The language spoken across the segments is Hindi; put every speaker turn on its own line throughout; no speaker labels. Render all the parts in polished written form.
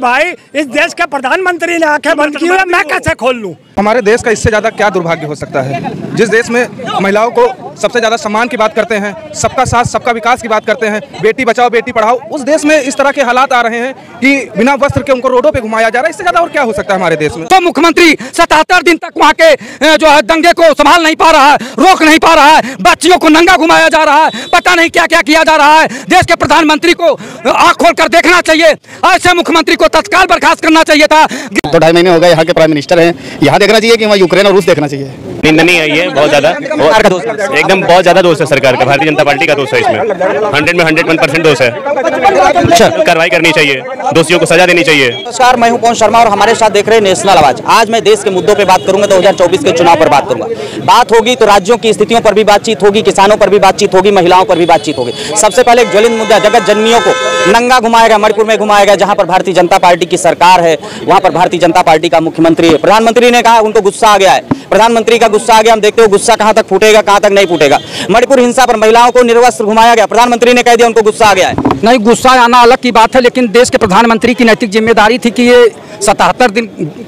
भाई इस देश के प्रधानमंत्री ने आंखें बंद की है, मैं कैसे खोल लूं?
हमारे देश का इससे ज्यादा क्या दुर्भाग्य हो सकता है, जिस देश में महिलाओं को सबसे ज्यादा सम्मान की बात करते हैं, सबका साथ सबका विकास की बात करते हैं, बेटी बचाओ बेटी पढ़ाओ, उस देश में इस तरह के हालात आ रहे हैं कि बिना वस्त्र के उनको रोडों पे घुमाया जा रहा है। इससे ज्यादा और क्या हो सकता है हमारे देश में?
तो मुख्यमंत्री 77 दिन तक वहाँ के जो है दंगे को संभाल नहीं पा रहा है, रोक नहीं पा रहा है, बच्चियों को नंगा घुमाया जा रहा है, पता नहीं क्या क्या किया जा रहा है। देश के प्रधानमंत्री को आंख खोलकर देखना चाहिए, ऐसे मुख्यमंत्री को तत्काल बर्खास्त करना चाहिए था।
2-2.5 महीने हो गए यहाँ के प्राइम मिनिस्टर हैं, यहाँ देखना चाहिए कि वहाँ यूक्रेन और रूस देखना चाहिए।
नहीं आई है बहुत ज्यादा, एकदम बहुत ज्यादा दोष है सरकार का, भारतीय जनता पार्टी का दोष है इसमें, 100 में 101% दोष है। कार्रवाई करनी चाहिए, दोषियों को सजा देनी चाहिए।
नमस्कार, मैं हूं पवन शर्मा और हमारे साथ देख रहे हैं नेशनल आवाज। आज मैं देश के मुद्दों पे बात करूंगा, 2024 के चुनाव पर बात करूंगा। बात होगी तो राज्यों की स्थितियों पर भी बातचीत होगी, किसानों पर भी बातचीत होगी, महिलाओं पर भी बातचीत होगी। सबसे पहले एक ज्वलंत मुद्दा, जगत जननियों को नंगा घुमाया गया, मणिपुर में घुमाया गया, जहां पर भारतीय जनता पार्टी की सरकार है, वहां पर भारतीय जनता पार्टी का मुख्यमंत्री है। प्रधानमंत्री ने कहा उनको गुस्सा आ गया है, प्रधानमंत्री का गुस्सा आ गया। हम देखते हो गुस्सा कहां तक फूटेगा, कहां तक नहीं फूटेगा। मणिपुर हिंसा पर महिलाओं को निर्वस्त्र घुमाया गया, प्रधानमंत्री ने कह दिया उनको गुस्सा आ गया है।
नहीं, गुस्सा आना अलग की बात है, लेकिन देश के प्रधानमंत्री की नैतिक जिम्मेदारी थी कि ये 77 दिन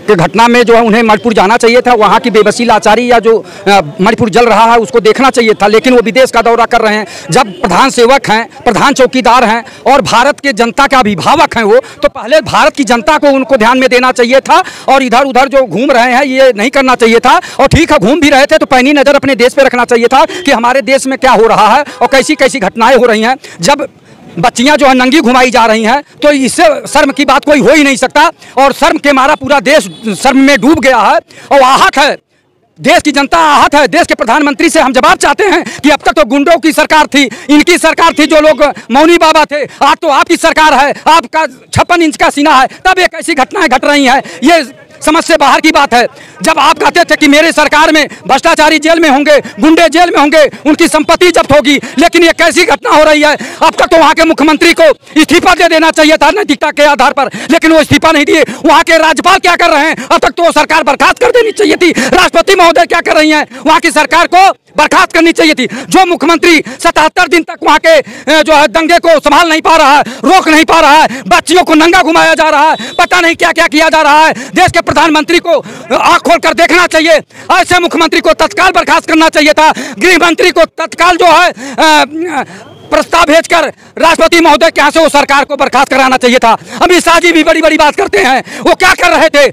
के घटना में जो है उन्हें मणिपुर जाना चाहिए था, वहाँ की बेबसी लाचारी या जो मणिपुर जल रहा है उसको देखना चाहिए था, लेकिन वो विदेश का दौरा कर रहे हैं। जब प्रधान सेवक हैं, प्रधान चौकीदार हैं और भारत के जनता का अभिभावक हैं वो, तो पहले भारत की जनता को उनको ध्यान में देना चाहिए था और इधर उधर जो घूम रहे हैं ये नहीं करना चाहिए था। और ठीक है, घूम भी रहे थे तो पैनी नज़र अपने देश पे रखना चाहिए था कि हमारे देश में क्या हो रहा है और कैसी कैसी घटनाएं हो रही हैं। जब बच्चियां जो है नंगी घुमाई जा रही हैं तो इससे शर्म की बात कोई हो ही नहीं सकता, और शर्म के मारा पूरा देश शर्म में डूब गया है और आहत है, देश की जनता आहत है। देश के प्रधानमंत्री से हम जवाब चाहते हैं कि अब तक तो गुंडों की सरकार थी, इनकी सरकार थी, जो लोग मौनी बाबा थे, आज तो आपकी सरकार है, आपका 56 इंच का सीना है, तब एक ऐसी घटनाएं घट रही हैं। ये समझ से बाहर की बात है। जब आप कहते थे कि मेरे सरकार में भ्रष्टाचारी जेल में होंगे, गुंडे जेल में होंगे, उनकी संपत्ति जब्त होगी, लेकिन ये कैसी घटना हो रही है। अब तक तो वहाँ के मुख्यमंत्री को इस्तीफा दे देना चाहिए था नैतिकता के आधार पर, लेकिन वो इस्तीफा नहीं दिए। वहाँ के राज्यपाल क्या कर रहे हैं, अब तक तो सरकार बर्खास्त कर देनी चाहिए थी। राष्ट्रपति महोदय क्या कर रही हैं, वहाँ की सरकार को बर्खास्त करनी चाहिए थी। जो मुख्यमंत्री 77 दिन तक वहाँ के जो है दंगे को संभाल नहीं पा रहा है, रोक नहीं पा रहा है, बच्चियों को नंगा घुमाया जा रहा है, पता नहीं क्या क्या किया जा रहा है। देश के प्रधानमंत्री को आंख खोलकर देखना चाहिए, ऐसे मुख्यमंत्री को तत्काल बर्खास्त करना चाहिए था। गृह मंत्री को तत्काल जो है प्रस्ताव भेजकर राष्ट्रपति महोदय के यहाँ से वो सरकार को बर्खास्त कराना चाहिए था। अमित शाह जी भी बड़ी बड़ी बात करते हैं, वो क्या कर रहे थे?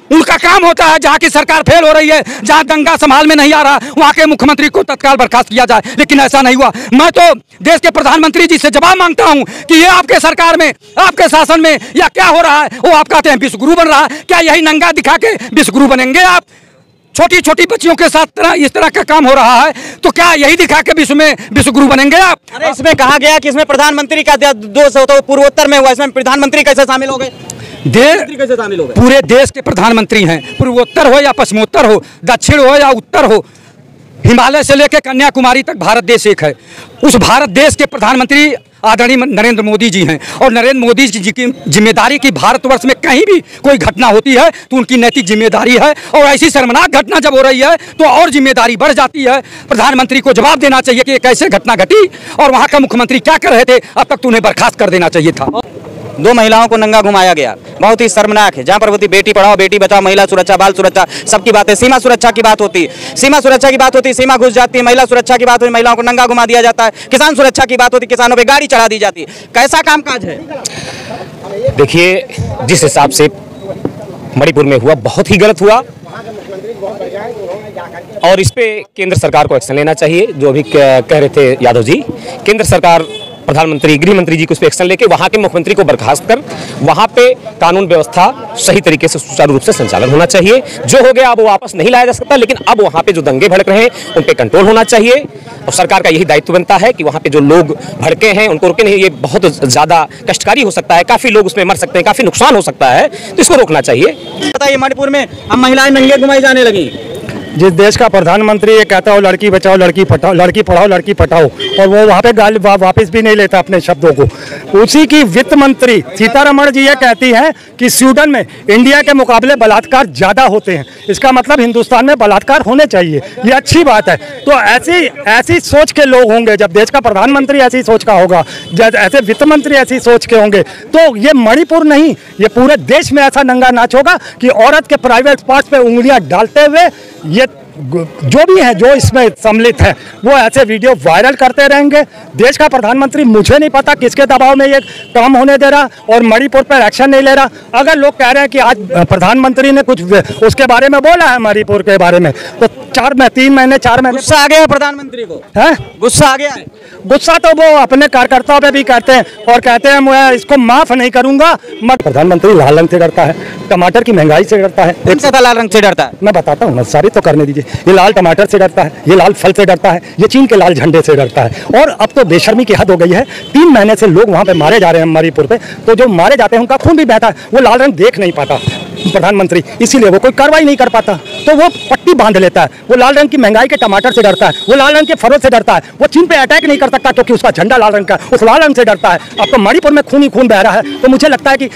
उनका काम होता है जहाँ की सरकार फेल हो रही है, जहाँ दंगा संभाल में नहीं आ रहा, वहाँ के मुख्यमंत्री को तत्काल बर्खास्त किया जाए, लेकिन ऐसा नहीं हुआ। मैं तो देश के प्रधानमंत्री जी से जवाब मांगता हूँ कि ये आपके सरकार में, आपके शासन में या क्या हो रहा है। वो आप कहते हैं विश्वगुरु बन रहा है, क्या यही नंगा दिखा के विश्वगुरु बनेंगे आप? छोटी छोटी बच्चियों के साथ इस तरह का काम हो रहा है, तो क्या यही दिखा के विश्व में विश्वगुरु बनेंगे आप?
अरे इसमें कहा गया कि इसमें प्रधानमंत्री का दोष हो, तो पूर्वोत्तर में हुआ, इसमें प्रधानमंत्री कैसे शामिल हो गए?
पूरे देश के प्रधानमंत्री हैं, पूर्वोत्तर हो या पश्चिमोत्तर हो, दक्षिण हो या उत्तर हो, हिमालय से लेकर कन्याकुमारी तक भारत देश एक है। उस भारत देश के प्रधानमंत्री आदरणीय नरेंद्र मोदी जी हैं, और नरेंद्र मोदी जी की जिम्मेदारी की भारतवर्ष में कहीं भी कोई घटना होती है तो उनकी नैतिक जिम्मेदारी है, और ऐसी शर्मनाक घटना जब हो रही है तो और जिम्मेदारी बढ़ जाती है। प्रधानमंत्री को जवाब देना चाहिए कि कैसे घटना घटी और वहाँ का मुख्यमंत्री क्या कर रहे थे, अब तक तो उन्हें बर्खास्त कर देना चाहिए था।
2 महिलाओं को नंगा घुमाया गया, बहुत ही शर्मनाक है। जहां पर होती बेटी पढ़ाओ बेटी बचाओ, महिला सुरक्षा, बाल सुरक्षा, सबकी बात है। सीमा सुरक्षा की बात होती, सीमा सुरक्षा की बात होती, सीमा घुस जाती है। महिला सुरक्षा की बात होती, महिलाओं को नंगा घुमा दिया जाता है। किसान सुरक्षा की बात होती, किसानों पे गाड़ी चढ़ा दी जाती है। कैसा कामकाज है?
देखिए, जिस हिसाब से मणिपुर में हुआ बहुत ही गलत हुआ, और इस पे केंद्र सरकार को एक्शन लेना चाहिए। जो अभी कह रहे थे यादव जी, केंद्र सरकार, प्रधानमंत्री, गृह मंत्री जी को उस पर एक्शन लेके वहाँ के मुख्यमंत्री को बर्खास्त कर वहाँ पे कानून व्यवस्था सही तरीके से सुचारू रूप से संचालन होना चाहिए। जो हो गया अब वो वापस नहीं लाया जा सकता, लेकिन अब वहाँ पे जो दंगे भड़क रहे हैं उन पे कंट्रोल होना चाहिए, और सरकार का यही दायित्व बनता है कि वहाँ पे जो लोग भड़के हैं उनको रोके नहीं। ये बहुत ज़्यादा कष्टकारी हो सकता है, काफ़ी लोग उसमें मर सकते हैं, काफ़ी नुकसान हो सकता है, तो इसको रोकना चाहिए।
बताइए, मणिपुर में अब महिलाएं नंगे घुमाई जाने लगी,
जिस देश का प्रधानमंत्री ये कहता हो लड़की बचाओ लड़की पढ़ाओ लड़की पढ़ाओ और वो वहाँ पे गाली वापस भी नहीं लेता अपने शब्दों को, उसी की वित्त मंत्री सीतारमण जी ये कहती हैं कि स्वीडन में इंडिया के मुकाबले बलात्कार ज़्यादा होते हैं, इसका मतलब हिंदुस्तान में बलात्कार होने चाहिए, ये अच्छी बात है। तो ऐसी सोच के लोग होंगे, जब देश का प्रधानमंत्री ऐसी सोच का होगा, जब ऐसे वित्त मंत्री ऐसी सोच के होंगे, तो ये मणिपुर नहीं, ये पूरे देश में ऐसा नंगा नाच होगा कि औरत के प्राइवेट पार्ट्स पे उंगलियां डालते हुए ये जो भी है, जो इसमें सम्मिलित है, वो ऐसे वीडियो वायरल करते रहेंगे। देश का प्रधानमंत्री मुझे नहीं पता किसके दबाव में ये काम होने दे रहा और मणिपुर पर एक्शन नहीं ले रहा। अगर लोग कह रहे हैं कि आज प्रधानमंत्री ने कुछ उसके बारे में बोला है, मणिपुर के बारे में, तो 3 महीने 4 महीने
गुस्सा आ गया प्रधानमंत्री को,
है
गुस्सा आ गया है।
गुस्सा तो वो अपने कार्यकर्ताओं पे भी करते हैं और कहते हैं मैं इसको माफ नहीं करूंगा। मगर प्रधानमंत्री लाल रंग से डरता है, टमाटर की महंगाई से डरता है।
कौन सा लाल रंग से डरता है?
मैं बताता हूँ ना, सारी तो करने दीजिए। ये लाल टमाटर से डरता है, ये लाल फल से डरता है, ये चीन के लाल झंडे से डरता है। और अब तो बेशर्मी की हद हो गई है, 3 महीने से लोग वहाँ पे मारे जा रहे हैं मणिपुर पे, तो जो मारे जाते हैं उनका खून भी बहता है, वो लाल रंग देख नहीं पाता प्रधानमंत्री, इसीलिए वो कोई कार्रवाई नहीं कर पाता, तो वो पट्टी बांध लेता है। वो लाल रंग की महंगाई के टमाटर से डरता है, वो लाल रंग के फलों से डरता है, वो चीन पे अटैक नहीं कर सकता क्योंकि उसका झंडा लाल रंग का, उस लाल रंग से डरता है। अब तो मणिपुर में खून ही खून बह रहा है, तो मुझे लगता है कि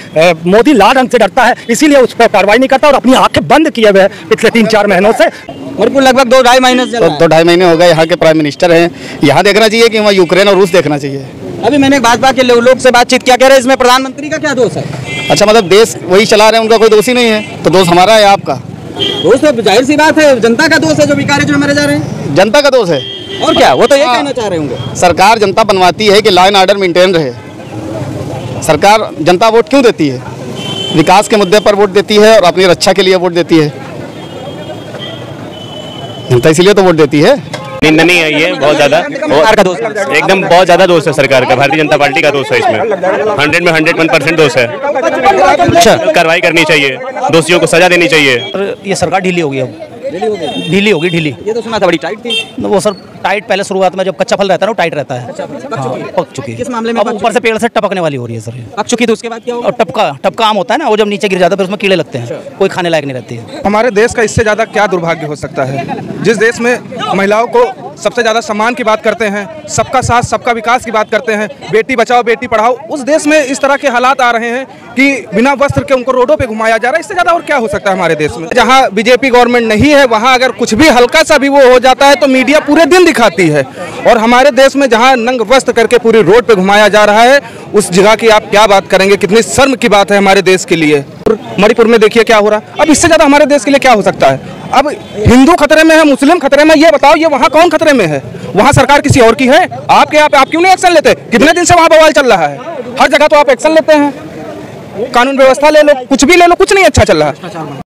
मोदी लाल रंग से डरता है, इसीलिए उस पर कार्रवाई नहीं करता और अपनी आंखें बंद किए हुए पिछले 3-4 महीनों से।
मणिपुर लगभग 2-2.5 महीने से
2-2.5 महीने हो गए। यहाँ के प्राइम मिनिस्टर हैं, यहाँ देखना चाहिए कि वहाँ यूक्रेन और रूस देखना चाहिए।
अभी मैंने भाजपा के लोग से बातचीत क्या कह रहे हैं, इसमें प्रधानमंत्री का क्या दोष है?
अच्छा, मतलब देश वही चला रहे हैं, उनका कोई दोष ही नहीं है, तो दोष हमारा है आपका?
दोष तो जाहिर सी बात है, जनता का दोष है जो भिखारी जो मरे जा रहे हैं।
जनता का दोष है
और क्या, वो तो ये कहना चाह रहे होंगे।
सरकार जनता बनवाती है कि लॉ एंड ऑर्डर मेंटेन रहे। सरकार जनता वोट क्यों देती है? विकास के मुद्दे पर वोट देती है और अपनी रक्षा के लिए वोट देती है। जनता इसलिए तो वोट देती है।
निंदनीय है ये बहुत ज्यादा, एकदम बहुत ज्यादा दोष है सरकार का, भारतीय जनता पार्टी का दोष है इसमें। 100 में 101% दोष है। कार्रवाई करनी चाहिए, दोषियों को सजा देनी चाहिए।
ये सरकार ढीली होगी, अब ढीली होगी।
ये तो सुना था बड़ी टाइट थी।
वो सर टाइट पहले शुरुआत में जब कच्चा फल रहता है ना, वो टाइट रहता है। पक चुकी है।
किस मामले में?
अब ऊपर से पेड़ से टपकने वाली हो रही है सर।
पक चुकी तो उसके बाद क्या होगा?
और टपका आम होता है ना, वो जब नीचे गिर जाता है फिर उसमें कीड़े लगते हैं, कोई खाने लायक नहीं रहती है।
हमारे देश का इससे ज़्यादा क्या दुर्भाग्य हो सकता है, जिस देश में महिलाओं को सबसे ज़्यादा सम्मान की बात करते हैं, सबका साथ सबका विकास की बात करते हैं, बेटी बचाओ बेटी पढ़ाओ, उस देश में इस तरह के हालात आ रहे हैं कि बिना वस्त्र के उनको रोडों पे घुमाया जा रहा है। इससे ज़्यादा और क्या हो सकता है हमारे देश में? जहाँ बीजेपी गवर्नमेंट नहीं है, वहाँ अगर कुछ भी हल्का सा भी वो हो जाता है तो मीडिया पूरे दिन दिखाती है, और हमारे देश में जहाँ नंग वस्त्र करके पूरी रोड पे घुमाया जा रहा है, उस जगह की आप क्या बात करेंगे? कितनी शर्म की बात है हमारे देश के लिए। मणिपुर में देखिए क्या हो रहा है। अब इससे ज़्यादा हमारे देश के लिए क्या हो सकता है? अब हिंदू खतरे में है, मुस्लिम खतरे में, ये बताओ, ये वहाँ कौन खतरे में है? वहाँ सरकार किसी और की है? आपके यहाँ पे आप क्यों नहीं एक्शन लेते? कितने दिन से वहाँ बवाल चल रहा है, हर जगह तो आप एक्शन लेते हैं। कानून व्यवस्था ले लो, कुछ भी ले लो, कुछ नहीं अच्छा चल रहा है।